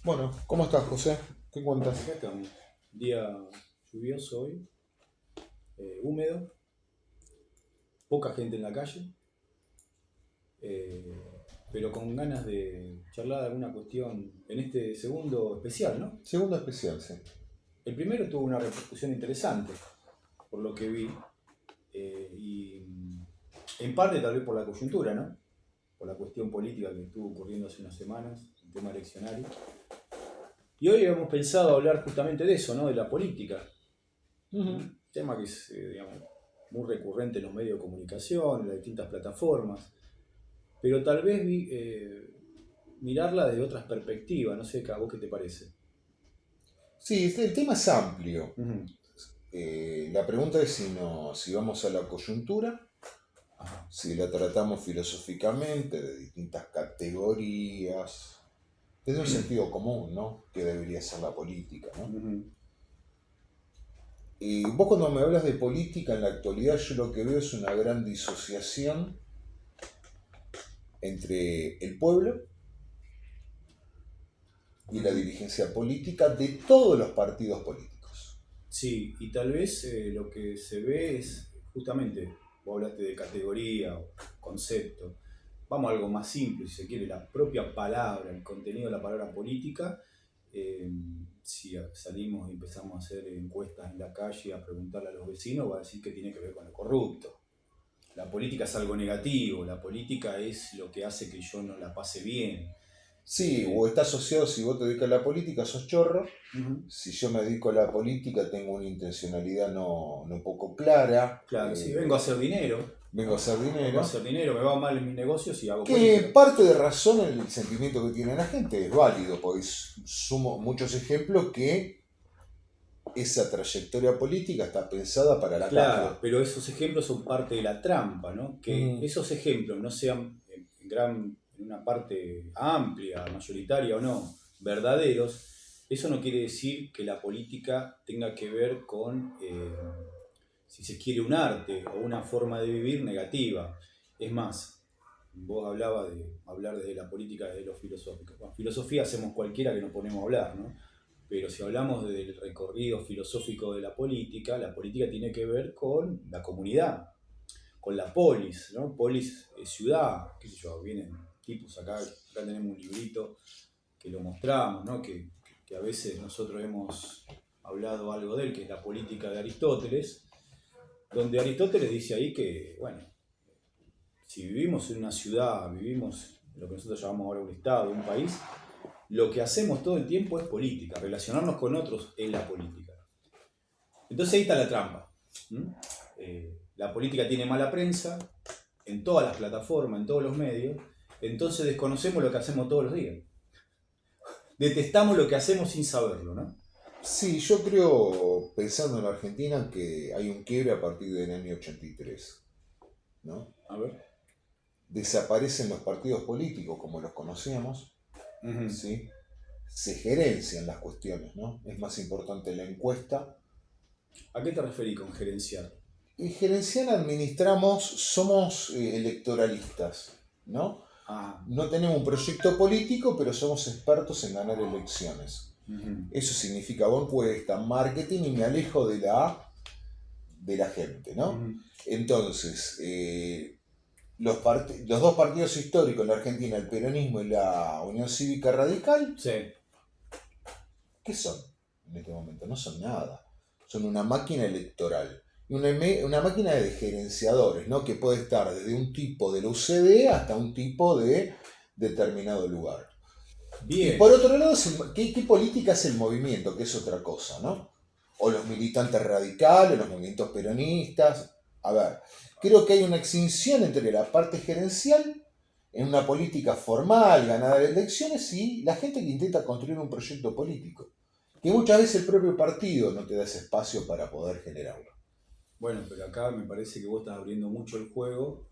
Bueno, ¿cómo estás, José? ¿Qué cuentas? Acá estamos. Día lluvioso hoy, húmedo, poca gente en la calle, eh, pero con ganas de charlar de alguna cuestión en este segundo especial, ¿no? Segundo especial, sí. El primero tuvo una repercusión interesante, por lo que vi, y en parte tal vez por la coyuntura, ¿no? Por la cuestión política que estuvo ocurriendo hace unas semanas, el tema eleccionario. Y hoy hemos pensado hablar justamente de eso, ¿no? De la política. Ujú. Un tema que es, digamos, muy recurrente en los medios de comunicación, en las distintas plataformas, pero tal vez mirarla desde otras perspectivas, no sé, ¿a vos qué te parece? Sí, el tema es amplio. Ujú. La pregunta es si vamos a la coyuntura, Ajá. si la tratamos filosóficamente, de distintas categorías, desde un sentido común, ¿no? Que debería ser la política, ¿no? Ujú. Y vos cuando me hablas de política en la actualidad, yo lo que veo es una gran disociación entre el pueblo y la Ujú. dirigencia política de todos los partidos políticos. Sí, y tal vez lo que se ve es justamente, vos hablaste de categoría o concepto, vamos a algo más simple, si se quiere, la propia palabra, el contenido de la palabra política. eh, si salimos y empezamos a hacer encuestas en la calle, a preguntarle a los vecinos, va a decir que tiene que ver con lo corrupto. La política es algo negativo, la política es lo que hace que yo no la pase bien. Sí, Eh, o está asociado, si vos te dedicas a la política, sos chorro. Ujú. Si yo me dedico a la política, tengo una intencionalidad no poco clara. Claro, sí, vengo a hacer dinero, Vengo a ¿no? hacer Vengo a dinero. hacer dinero, me va mal en mis negocios y hago política. Que parte de razón en el sentimiento que tiene la gente es válido, porque sumo muchos ejemplos que esa trayectoria política está pensada para la Claro, caja. pero esos ejemplos son parte de la trampa, ¿no? Que Mm, esos ejemplos no sean en una parte amplia, mayoritaria o no, verdaderos, eso no quiere decir que la política tenga que ver con, si se quiere, un arte o una forma de vivir negativa. Es más, vos hablabas de hablar desde la política, desde lo filosófico. Bueno, filosofía hacemos cualquiera que nos ponemos a hablar, ¿no? Pero si hablamos del recorrido filosófico de la política tiene que ver con la comunidad, con la polis, ¿no? Polis es ciudad, qué sé yo, vienen tipos acá tenemos un librito que lo mostramos, ¿no? Que a veces nosotros hemos hablado algo de él, que es la política de Aristóteles, donde Aristóteles dice ahí que, bueno, si vivimos en una ciudad, vivimos en lo que nosotros llamamos ahora un estado, un país, lo que hacemos todo el tiempo es política, relacionarnos con otros es la política. Entonces ahí está la trampa. ¿Mm? La política tiene mala prensa en todas las plataformas, en todos los medios, entonces desconocemos lo que hacemos todos los días. Detestamos lo que hacemos sin saberlo, ¿no? sí, yo creo, pensando en la Argentina, que hay un quiebre a partir del año 83, ¿no? A ver. Desaparecen los partidos políticos como los conocíamos, Ujú. ¿sí? Se gerencian las cuestiones, ¿no? Es más importante la encuesta. ¿A qué te referís con gerenciar? Y gerenciar administramos, somos electoralistas, ¿no? Ah, No tenemos un proyecto político, pero somos expertos en ganar elecciones. ujú, Eso significa hago encuesta, marketing y me alejo de la gente, ¿no? ujú. Entonces, los dos partidos históricos en la Argentina, el peronismo y la Unión Cívica Radical, Sí. ¿qué son en este momento? No son nada. Son una máquina electoral. Y una máquina de gerenciadores, ¿no? Que puede estar desde un tipo de la UCD hasta un tipo de determinado lugar. Y por Bien. otro lado, ¿qué política es el movimiento? Que es otra cosa, ¿no? O los militantes radicales, los movimientos peronistas. A ver, creo que hay una extinción entre la parte gerencial en una política formal, ganada de elecciones, y la gente que intenta construir un proyecto político. Que muchas veces el propio partido no te da ese espacio para poder generarlo. Bueno, pero acá me parece que vos estás abriendo mucho el juego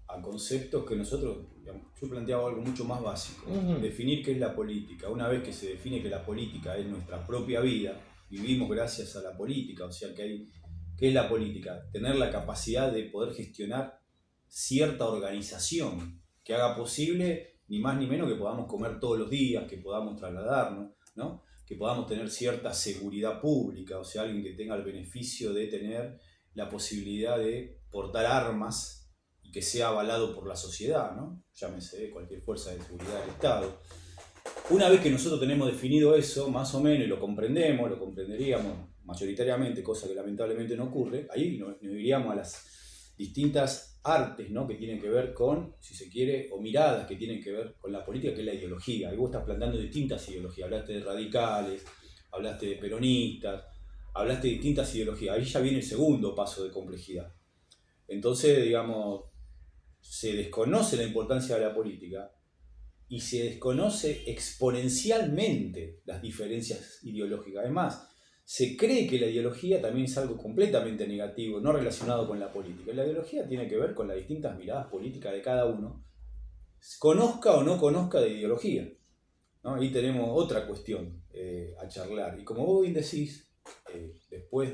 a conceptos que nosotros, digamos, yo planteaba algo mucho más básico. Ujú. Definir qué es la política. Una vez que se define que la política es nuestra propia vida, vivimos gracias a la política, o sea que hay, ¿qué es la política? Tener la capacidad de poder gestionar cierta organización que haga posible ni más ni menos que podamos comer todos los días, que podamos trasladarnos. ¿no? Que podamos tener cierta seguridad pública, o sea, alguien que tenga el beneficio de tener la posibilidad de portar armas y que sea avalado por la sociedad, ¿no? Llámese cualquier fuerza de seguridad del Estado. Una vez que nosotros tenemos definido eso, más o menos, y lo comprendemos, lo comprenderíamos mayoritariamente, cosa que lamentablemente no ocurre, ahí nos iríamos a las distintas artes, ¿no? Que tienen que ver con, si se quiere, o miradas que tienen que ver con la política, que es la ideología. Ahí vos estás planteando distintas ideologías, hablaste de radicales, hablaste de peronistas, hablaste de distintas ideologías. Ahí ya viene el segundo paso de complejidad. Entonces, digamos, se desconoce la importancia de la política y se desconoce exponencialmente las diferencias ideológicas. Además, se cree que la ideología también es algo completamente negativo, no relacionado con la política. La ideología tiene que ver con las distintas miradas políticas de cada uno, conozca o no conozca de ideología, ¿no? Ahí tenemos otra cuestión a charlar. Y como vos bien decís, después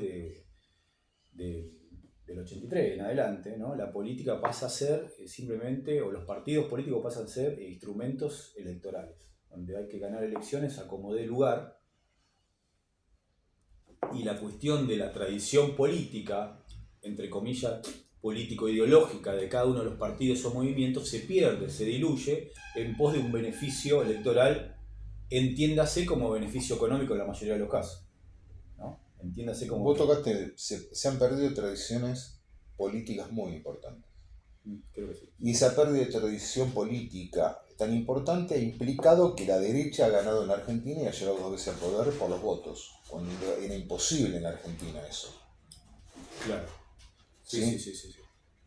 del 83 en adelante, ¿no? La política pasa a ser simplemente, o los partidos políticos pasan a ser instrumentos electorales, donde hay que ganar elecciones a como dé lugar, y la cuestión de la tradición política, entre comillas, político-ideológica de cada uno de los partidos o movimientos se pierde, se diluye en pos de un beneficio electoral, entiéndase como beneficio económico en la mayoría de los casos, ¿no? Entiéndase como... Vos tocaste, se han perdido tradiciones políticas muy importantes. Creo que sí. Y esa pérdida de tradición política tan importante ha implicado que la derecha ha ganado en la Argentina y ha llegado 2 veces al poder por los votos, cuando era imposible en la Argentina eso. Claro. ¿Sí? Sí.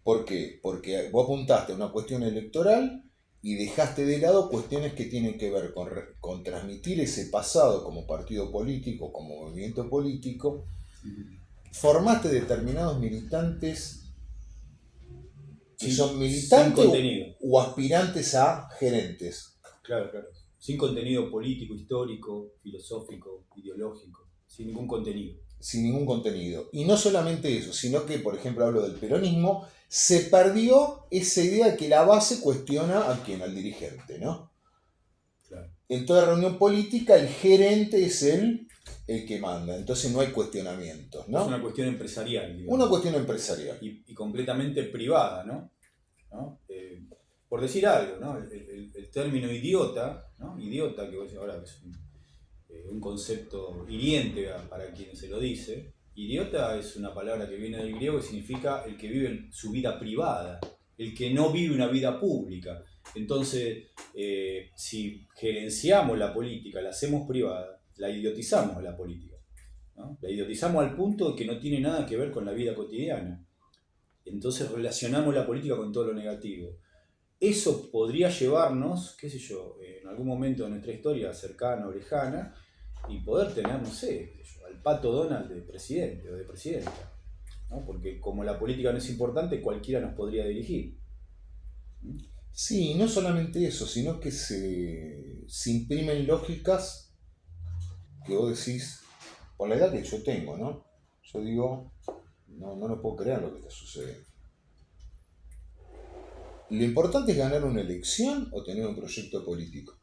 ¿Por qué? Porque vos apuntaste a una cuestión electoral y dejaste de lado cuestiones que tienen que ver con transmitir ese pasado como partido político, como movimiento político. Formaste determinados militantes que son militantes o aspirantes a gerentes. Claro. Sin contenido político, histórico, filosófico, ideológico. Sin ningún contenido. Sin ningún contenido. Y no solamente eso, sino que, por ejemplo, hablo del peronismo, se perdió esa idea de que la base cuestiona a quién, al dirigente, ¿no? Claro. En toda reunión política el gerente es el que manda, entonces no hay cuestionamientos, ¿no? Es una cuestión empresarial, digamos. Una cuestión empresarial. Y completamente privada, ¿no? Por decir algo, ¿no? El término idiota, ¿no? Idiota, que ahora es un concepto hiriente para quien se lo dice. Idiota es una palabra que viene del griego que significa el que vive su vida privada, el que no vive una vida pública. Entonces, si gerenciamos la política, la hacemos privada, la idiotizamos a la política, ¿no? La idiotizamos al punto de que no tiene nada que ver con la vida cotidiana. Entonces relacionamos la política con todo lo negativo. Eso podría llevarnos, qué sé yo, en algún momento de nuestra historia cercana o lejana, y poder tener, no sé, al Pato Donald de presidente o de presidenta, ¿no? Porque como la política no es importante, cualquiera nos podría dirigir. Sí, no solamente eso, sino que se imprimen lógicas que vos decís, por la edad que yo tengo, ¿no? Yo digo, no lo puedo creer lo que está sucediendo. Lo importante es ganar una elección o tener un proyecto político.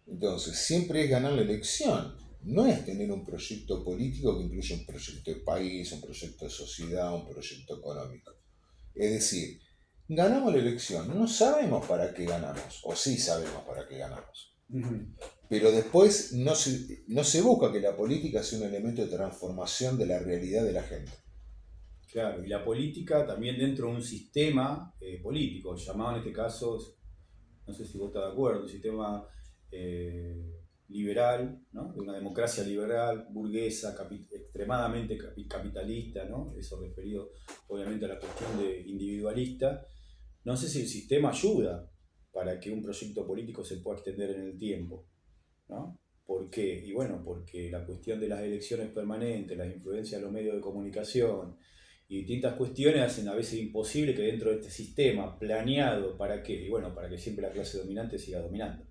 Entonces, siempre es ganar la elección. No es tener un proyecto político que incluya un proyecto de país, un proyecto de sociedad, un proyecto económico. Es decir, ganamos la elección, no sabemos para qué ganamos, o sí sabemos para qué ganamos. Pero después no se busca que la política sea un elemento de transformación de la realidad de la gente. Claro, y la política también dentro de un sistema político, llamado en este caso, no sé si vos estás de acuerdo, un sistema liberal, ¿no? De una democracia liberal, burguesa, extremadamente capitalista, ¿no? Eso referido obviamente a la cuestión de individualista. No sé si el sistema ayuda para que un proyecto político se pueda extender en el tiempo, ¿no? ¿Por qué? Y bueno, porque la cuestión de las elecciones permanentes, las influencias de los medios de comunicación y distintas cuestiones hacen a veces imposible que dentro de este sistema planeado, ¿para qué? Y bueno, para que siempre la clase dominante siga dominando.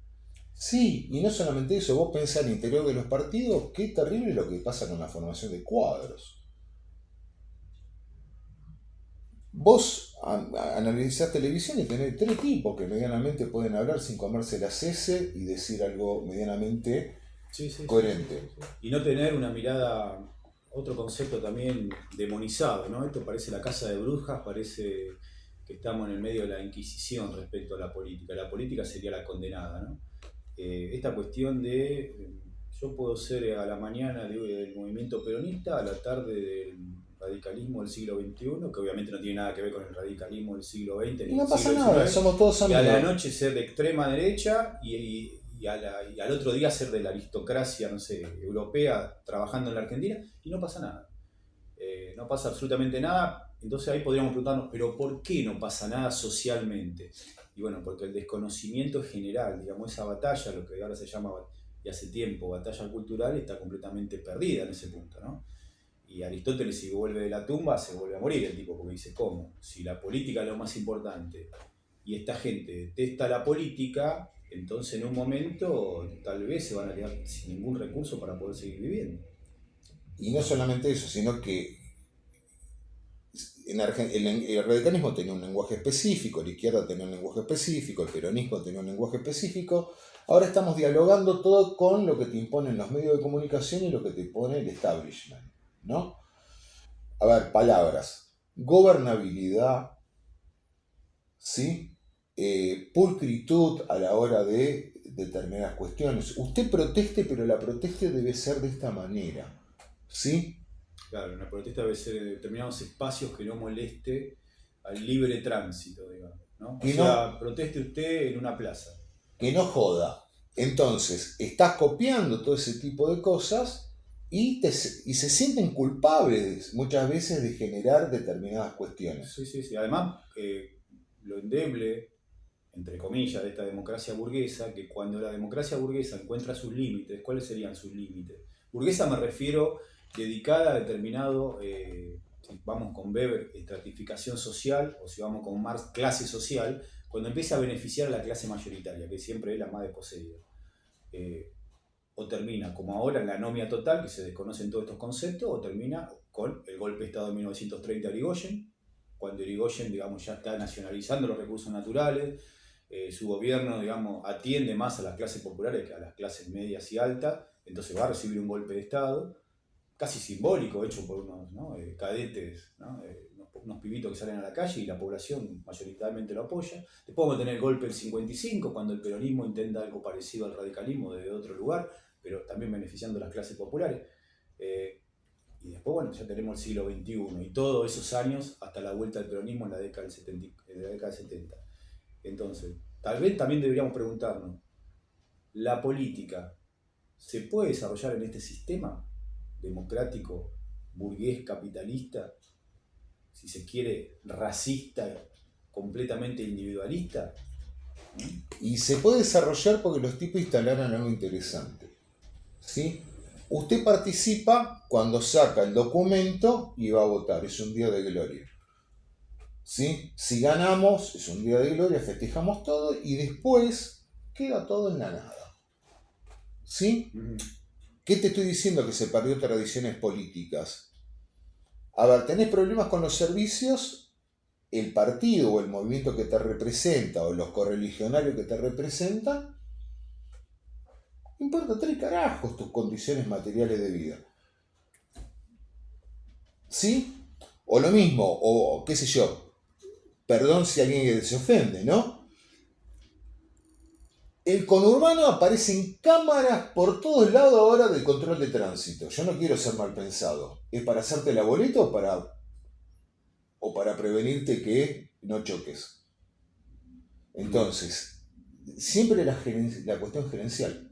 Sí, y no solamente eso, vos pensás al interior de los partidos, qué terrible lo que pasa con la formación de cuadros. Vos analizás televisión y tenés tres tipos que medianamente pueden hablar sin comerse las heces y decir algo medianamente Sí, sí, sí, sí, sí, coherente. sí. Y no tener una mirada, otro concepto también demonizado, ¿no? Esto parece la casa de brujas, parece que estamos en el medio de la Inquisición respecto a la política. La política sería la condenada, ¿no? Esta cuestión de, yo puedo ser a la mañana del movimiento peronista, a la tarde del radicalismo del siglo XXI, que obviamente no tiene nada que ver con el radicalismo del siglo XX Y ni del no pasa siglo nada, XIX, somos todos y a la amigos. noche ser de extrema derecha y al otro día ser de la aristocracia, no sé, europea, trabajando en la Argentina, y no pasa nada. No pasa absolutamente nada. Entonces ahí podríamos preguntarnos, pero ¿por qué no pasa nada socialmente? Y bueno, porque el desconocimiento general, digamos, esa batalla, lo que ahora se llama, y hace tiempo, batalla cultural, está completamente perdida en ese punto, ¿no? Y Aristóteles, si vuelve de la tumba, se vuelve a morir el tipo, porque dice, ¿cómo? Si la política es lo más importante y esta gente detesta la política, entonces en un momento tal vez se van a quedar sin ningún recurso para poder seguir viviendo. Y no solamente eso, sino que el radicalismo tenía un lenguaje específico, la izquierda tenía un lenguaje específico, el peronismo tenía un lenguaje específico. Ahora estamos dialogando todo con lo que te imponen los medios de comunicación y lo que te impone el establishment, ¿no? A ver, palabras. Gobernabilidad, ¿sí? Pulcritud a la hora de determinadas cuestiones. Usted proteste, pero la proteste debe ser de esta manera, ¿sí? Claro, una protesta debe ser en determinados espacios que no moleste al libre tránsito, digamos, ¿no? O Que no, sea, proteste usted en una plaza. que no joda. Entonces, estás copiando todo ese tipo de cosas y se sienten culpables muchas veces de generar determinadas Sí, cuestiones. sí, sí. Además, lo endeble, entre comillas, de esta democracia burguesa, que cuando la democracia burguesa encuentra sus límites, ¿cuáles serían sus límites? Burguesa me refiero dedicada a determinado, si vamos con Weber, estratificación social, o si vamos con Marx, clase social, cuando empieza a beneficiar a la clase mayoritaria, que siempre es la más desposeída. Eh, o termina, como ahora, en la anomia total, que se desconocen todos estos conceptos, o termina con el golpe de Estado de 1930 de Irigoyen, cuando Irigoyen, digamos, ya está nacionalizando los recursos naturales, su gobierno, digamos, atiende más a las clases populares que a las clases medias y altas, entonces va a recibir un golpe de Estado, casi simbólico, hecho por unos, ¿no? Cadetes, ¿no? Unos pibitos que salen a la calle y la población mayoritariamente lo apoya. Después vamos a tener el golpe del 55, cuando el peronismo intenta algo parecido al radicalismo desde otro lugar, pero también beneficiando a las clases populares. Eh, y después, bueno, ya tenemos el siglo XXI y todos esos años hasta la vuelta del peronismo en la década del 70. En la década del 70. Entonces, tal vez también deberíamos preguntarnos, ¿la política se puede desarrollar en este sistema democrático, burgués, capitalista, si se quiere, racista, completamente individualista? ¿Mm? Y se puede desarrollar porque los tipos instalaron algo interesante, ¿sí? Usted participa cuando saca el documento y va a votar, es un día de gloria. ¿Sí? Si ganamos, es un día de gloria, festejamos todo y después queda todo en la nada. ¿Sí? Mm. ¿Qué te estoy diciendo que se perdió tradiciones políticas? A ver, tenés problemas con los servicios, el partido o el movimiento que te representa o los correligionarios que te representan, importa tres carajos tus condiciones materiales de vida. ¿Sí? O lo mismo, o qué sé yo, perdón si alguien se ofende, ¿no? El conurbano aparece en cámaras por todos lados ahora del control de tránsito. Yo no quiero ser mal pensado. ¿Es para hacerte la boleta o para prevenirte que no choques? Mm. Entonces, siempre la cuestión gerencial.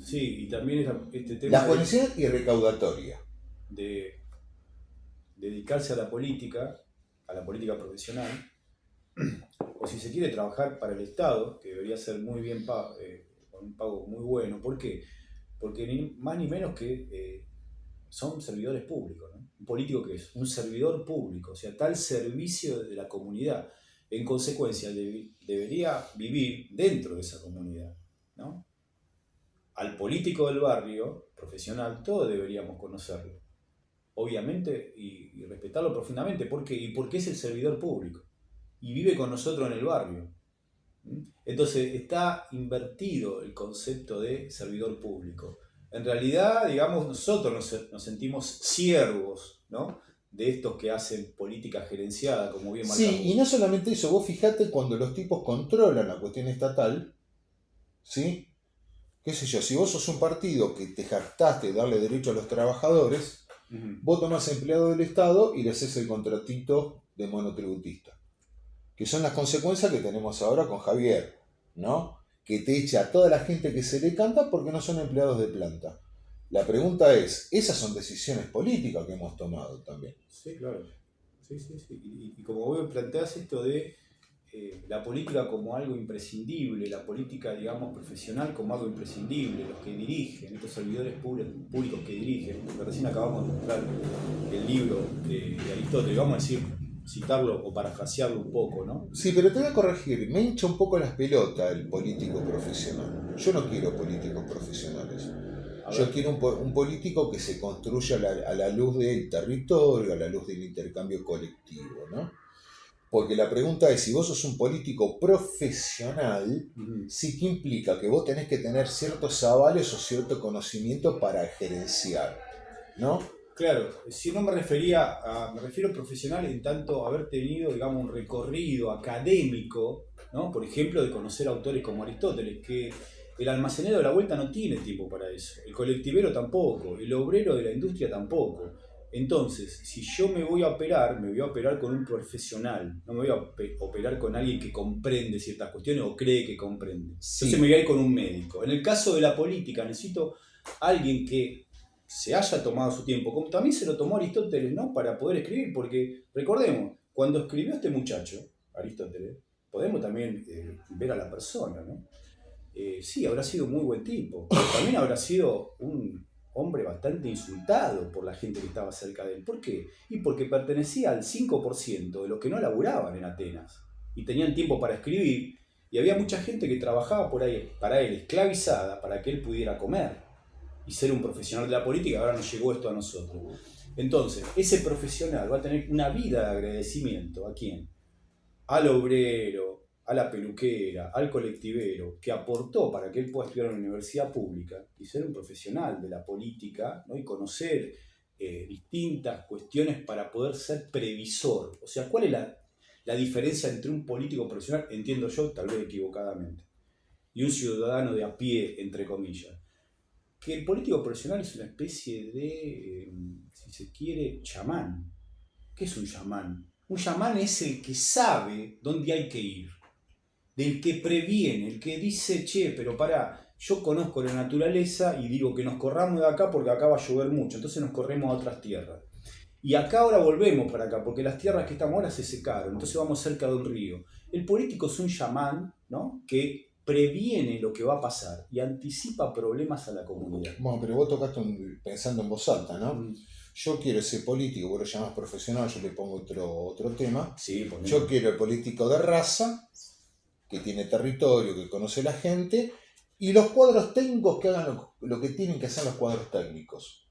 Sí, y también este La tema gerencial y recaudatoria. de dedicarse a la política profesional, o si se quiere trabajar para el Estado, que debería ser muy bien con un pago muy bueno. ¿Por qué? Porque ni más ni menos que son servidores públicos, ¿no? Un político que es un servidor público, o sea, está al servicio de la comunidad. En consecuencia, debería vivir dentro de esa comunidad, ¿no? Al político del barrio, profesional, todos deberíamos conocerlo. obviamente, y respetarlo profundamente. ¿Por qué? Y porque es el servidor público y vive con nosotros en el barrio. Entonces está invertido el concepto de servidor público. En realidad, digamos, nosotros nos sentimos siervos, ¿no?, de estos que hacen política gerenciada, como bien marcamos. Sí, y no solamente eso, vos fijate cuando los tipos controlan la cuestión estatal, ¿sí? Qué sé yo, si vos sos un partido que te jactaste de darle derecho a los trabajadores, vos tomás empleado del Estado y le haces el contratito de monotributista. Que son las consecuencias que tenemos ahora con Javier, ¿no? Que te echa a toda la gente que se le canta porque no son empleados de planta. La pregunta es, esas son decisiones políticas que hemos tomado también. Sí, claro. Sí, sí, sí. Y como vos planteás esto de la política como algo imprescindible, la política, digamos, profesional como algo imprescindible, los que dirigen, estos servidores públicos que dirigen, porque recién acabamos de mostrar el libro de Aristóteles, vamos a decir, citarlo o parafrasearlo un poco, ¿no? Sí, pero te voy a corregir, me hincha un poco las pelotas el político profesional. Yo no quiero políticos profesionales. Yo quiero un político que se construya a la luz del territorio, a la luz del intercambio colectivo, ¿no? Porque la pregunta es, si vos sos un político profesional, sí que implica que vos tenés que tener ciertos avales o cierto conocimiento para gerenciar, ¿no? Claro, si no me refiero profesional en tanto haber tenido, digamos, un recorrido académico, ¿no? Por ejemplo, de conocer autores como Aristóteles, que el almacenero de la vuelta no tiene tiempo para eso, el colectivero tampoco, el obrero de la industria tampoco. Entonces, si yo me voy a operar con un profesional, no me voy a operar con alguien que comprende ciertas cuestiones o cree que comprende. Sí. Entonces me voy a ir con un médico. En el caso de la política, necesito alguien que se haya tomado su tiempo, como también se lo tomó Aristóteles, ¿no?, para poder escribir, porque recordemos, cuando escribió este muchacho, Aristóteles, podemos también ver a la persona, ¿no? Sí, habrá sido un muy buen tipo, pero también habrá sido un hombre bastante insultado por la gente que estaba cerca de él. ¿Por qué? Y porque pertenecía al 5% de los que no laburaban en Atenas y tenían tiempo para escribir, y había mucha gente que trabajaba por ahí para él, esclavizada, para que él pudiera comer y ser un profesional de la política. Ahora nos llegó esto a nosotros. Entonces, ese profesional va a tener una vida de agradecimiento. ¿A quién? Al obrero, a la peluquera, al colectivero, que aportó para que él pueda estudiar en una universidad pública y ser un profesional de la política, ¿no?, y conocer distintas cuestiones para poder ser previsor. O sea, ¿cuál es la diferencia entre un político profesional, entiendo yo, tal vez equivocadamente, y un ciudadano de a pie, entre comillas? Que el político profesional es una especie de, si se quiere, chamán. ¿Qué es un chamán? Un chamán es el que sabe dónde hay que ir, del que previene, el que dice, che, pero pará, yo conozco la naturaleza y digo que nos corramos de acá porque acá va a llover mucho, entonces nos corremos a otras tierras. Y acá ahora volvemos para acá, porque las tierras que estamos ahora se secaron, entonces vamos cerca de un río. El político es un chamán, ¿no?, que previene lo que va a pasar y anticipa problemas a la comunidad. Bueno, pero vos tocaste pensando en voz alta, ¿no? Yo quiero ese político, vos lo llamás profesional, yo le pongo otro tema. Sí, yo quiero el político de raza, que tiene territorio, que conoce la gente, y los cuadros técnicos que hagan lo que tienen que hacer los cuadros técnicos.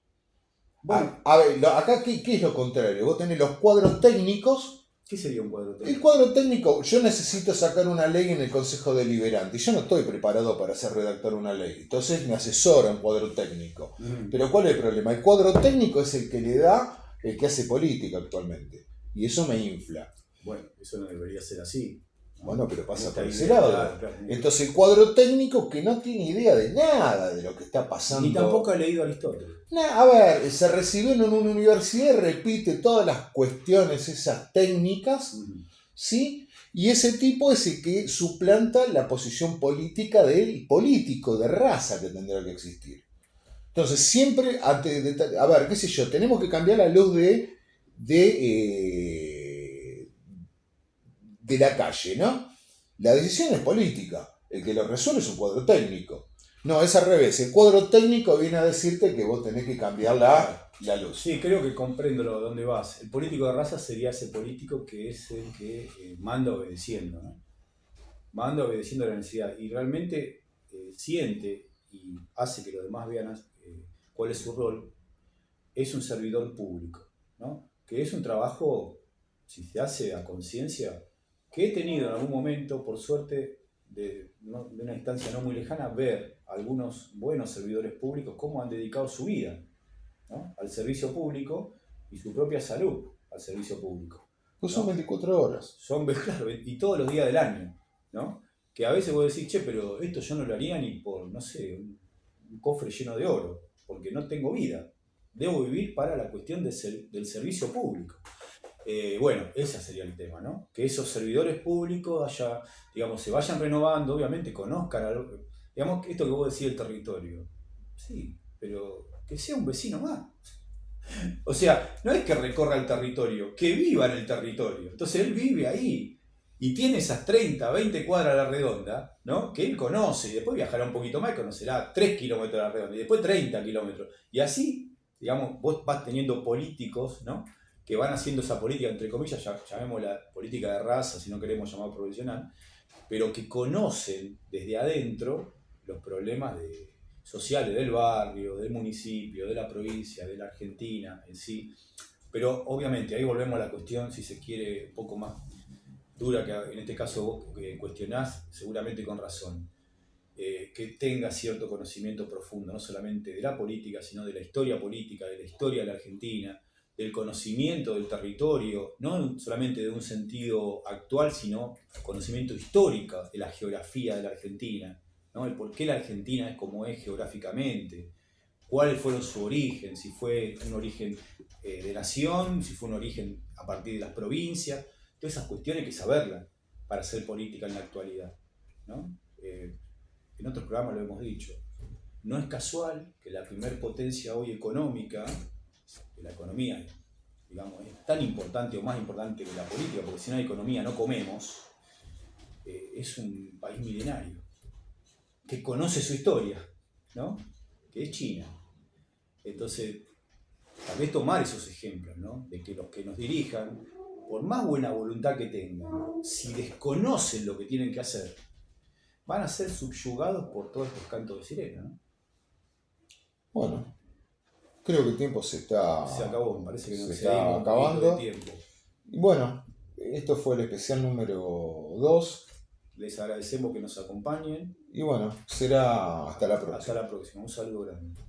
Bueno, a ver, acá ¿qué es lo contrario? Vos tenés los cuadros técnicos. ¿Qué sería un cuadro técnico? El cuadro técnico, yo necesito sacar una ley en el Consejo Deliberante y yo no estoy preparado para hacer redactar una ley, entonces me asesora un cuadro técnico. Pero ¿cuál es el problema? El cuadro técnico es el que le da el que hace política actualmente y eso me infla. Bueno, eso no debería ser así. Bueno, pero pasa por ese lado. Claro. Entonces el cuadro técnico que no tiene idea de nada de lo que está pasando. Ni tampoco ha leído Aristóteles. A ver, se recibió en una universidad y repite todas las cuestiones, esas técnicas, ¿sí? Y ese tipo es el que suplanta la posición política del político de raza que tendrá que existir. Entonces siempre, a ver, qué sé yo, tenemos que cambiar la luz de la calle, ¿no? La decisión es política, el que lo resuelve es un cuadro técnico. No, es al revés, el cuadro técnico viene a decirte que vos tenés que cambiar la luz. Sí, creo que comprendo dónde vas. El político de raza sería ese político que es el que manda obedeciendo, ¿no? Manda obedeciendo a la necesidad y realmente siente y hace que los demás vean cuál es su rol. es un servidor público, ¿no? Que es un trabajo, si se hace a conciencia, que he tenido en algún momento, por suerte, de una instancia no muy lejana, ver algunos buenos servidores públicos cómo han dedicado su vida, ¿no?, al servicio público y su propia salud al servicio público. Pues son 24 horas. Son, claro, y todos los días del año, ¿no? Que a veces vos decís, che, pero esto yo no lo haría ni por, no sé, un cofre lleno de oro, porque no tengo vida. Debo vivir para la cuestión del servicio público. Bueno, ese sería el tema, ¿no? Que esos servidores públicos digamos, se vayan renovando, obviamente conozcan, digamos, esto que vos decís del territorio. Sí, pero que sea un vecino más. O sea, no es que recorra el territorio, que viva en el territorio. Entonces él vive ahí y tiene esas 30, 20 cuadras a la redonda, ¿no?, que él conoce, y después viajará un poquito más y conocerá 3 kilómetros a la redonda, y después 30 kilómetros. Y así, digamos, vos vas teniendo políticos, ¿no?, que van haciendo esa política, entre comillas, llamémosla política de raza, si no queremos llamar profesional, pero que conocen desde adentro los problemas sociales del barrio, del municipio, de la provincia, de la Argentina en sí. Pero obviamente ahí volvemos a la cuestión, si se quiere, un poco más dura, que en este caso vos cuestionás, seguramente con razón, que tenga cierto conocimiento profundo, no solamente de la política, sino de la historia política, de la historia de la Argentina, del conocimiento del territorio, no solamente de un sentido actual, sino conocimiento histórico de la geografía de la Argentina, ¿no?, el por qué la Argentina es como es geográficamente, cuáles fueron su origen, si fue un origen de nación, si fue un origen a partir de las provincias. Todas esas cuestiones hay que saberlas para hacer política en la actualidad, ¿no? En otros programas lo hemos dicho. No es casual que la primer potencia hoy económica, que la economía, digamos, es tan importante o más importante que la política, porque si no hay economía no comemos, es un país milenario, que conoce su historia, ¿no?, que es China. Entonces, tal vez tomar esos ejemplos, ¿no?, de que los que nos dirijan, por más buena voluntad que tengan, si desconocen lo que tienen que hacer, van a ser subyugados por todos estos cantos de sirena, ¿no? Bueno, creo que el tiempo se acabó, me parece que se nos está acabando. De tiempo. Y bueno, esto fue el especial número 2. Les agradecemos que nos acompañen. Y bueno, será hasta la próxima. Hasta la próxima. Un saludo grande.